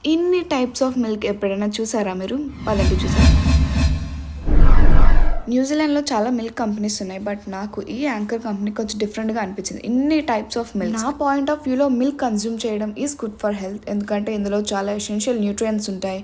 ఇన్ని types of milk ఎప్పుడైనా చూసారా మీరు? పదండి చూసారా. న్యూజిలాండ్లో చాలా మిల్క్ కంపెనీస్ ఉన్నాయి, బట్ నాకు ఈ యాంకర్ కంపెనీ కొంచెం డిఫరెంట్గా అనిపించింది. ఇన్ని టైప్స్ ఆఫ్ మిల్క్. నా పాయింట్ ఆఫ్ వ్యూలో మిల్క్ కన్జ్యూమ్ చేయడం ఈజ్ గుడ్ ఫర్ హెల్త్, ఎందుకంటే ఇందులో చాలా ఎసెన్షియల్ న్యూట్రియంట్స్ ఉంటాయి.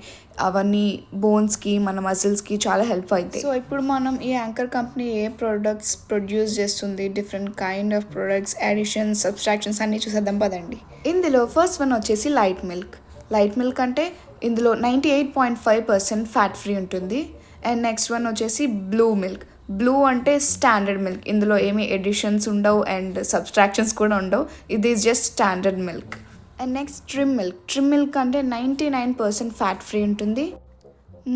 అవన్నీ బోన్స్కి, మన మజిల్స్కి చాలా హెల్ప్ అవుతాయి. సో ఇప్పుడు మనం ఈ యాంకర్ కంపెనీ ఏ ప్రొడక్ట్స్ ప్రొడ్యూస్ చేస్తుంది, different kind of products, additions, subtractions అన్నీ చూసేద్దాం పదండి. ఇందులో ఫస్ట్ వన్ వచ్చేసి లైట్ మిల్క్. లైట్ మిల్క్ అంటే ఇందులో 98.5% ఫ్యాట్ ఫ్రీ ఉంటుంది. అండ్ నెక్స్ట్ వన్ వచ్చేసి బ్లూ మిల్క్. బ్లూ అంటే స్టాండర్డ్ మిల్క్, ఇందులో ఏమీ ఎడిషన్స్ ఉండవు అండ్ సబ్స్ట్రాక్షన్స్ కూడా ఉండవు. ఇది just standard milk. And next trim milk. Trim milk అంటే 99% ఫ్యాట్ ఫ్రీ ఉంటుంది.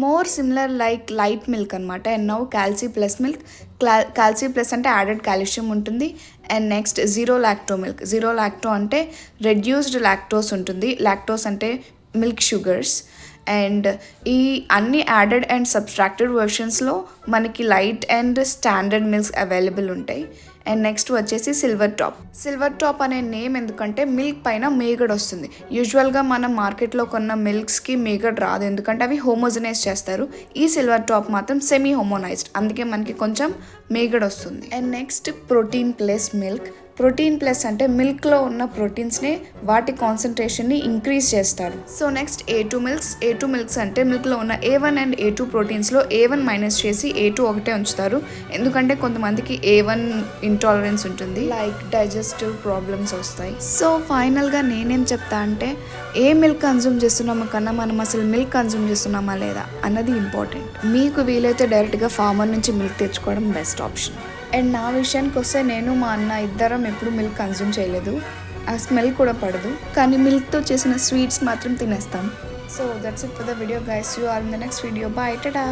More similar like light milk అనమాట. And now క్యాల్సీ plus milk. క్యాల్సీ plus అంటే యాడెడ్ కాల్షియం ఉంటుంది. And next zero lacto milk. Zero lacto అంటే reduced lactose ఉంటుంది. Lactose అంటే milk sugars. And ఈ అన్ని యాడెడ్ అండ్ సబ్స్ట్రాక్టెడ్ వర్షన్స్లో మనకి light and standard milks available ఉంటాయి. అండ్ నెక్స్ట్ వచ్చేసి సిల్వర్ టాప్. సిల్వర్ టాప్ అనే నేమ్ ఎందుకంటే మిల్క్ పైన మేగడ్ వస్తుంది. యూజువల్గా మనం మార్కెట్లో కొన్న మిల్క్స్కి మేగడ్ రాదు, ఎందుకంటే అవి హోమోజనైజ్ చేస్తారు. ఈ సిల్వర్ టాప్ మాత్రం సెమీ హోమోనైజ్డ్, అందుకే మనకి కొంచెం మేగడ్ వస్తుంది. And next protein plus milk. Protein plus అంటే మిల్క్లో ఉన్న ప్రోటీన్స్ని, వాటి కాన్సన్ట్రేషన్ని ఇంక్రీజ్ చేస్తారు. So next A2 milks. A2 milks అంటే మిల్క్లో ఉన్న A1 and A2 ప్రోటీన్స్లో A1 minus చేసి A2 ఒకటే ఉంచుతారు, ఎందుకంటే కొంతమందికి A1 ఇంటాలరెన్స్ ఉంటుంది, లైక్ డైజెస్టివ్ ప్రాబ్లమ్స్ వస్తాయి. సో ఫైనల్గా నేనేం చెప్తా అంటే, ఏ మిల్క్ కన్జ్యూమ్ చేస్తున్నామో కన్నా మనం అసలు మిల్క్ కన్జ్యూమ్ చేస్తున్నామా లేదా అన్నది ఇంపార్టెంట్. మీకు వీలైతే డైరెక్ట్గా ఫార్మర్ నుంచి మిల్క్ తెచ్చుకోవడం బెస్ట్ ఆప్షన్. అండ్ నా విషయానికి వస్తే, నేను మా అన్న ఇద్దరం ఎప్పుడు మిల్క్ కన్జ్యూమ్ చేయలేదు. ఆ స్మెల్ కూడా పడదు, కానీ మిల్క్తో చేసిన స్వీట్స్ మాత్రం తినేస్తాం. So that's it for the video guys. You are in the next video. Bye, Tata.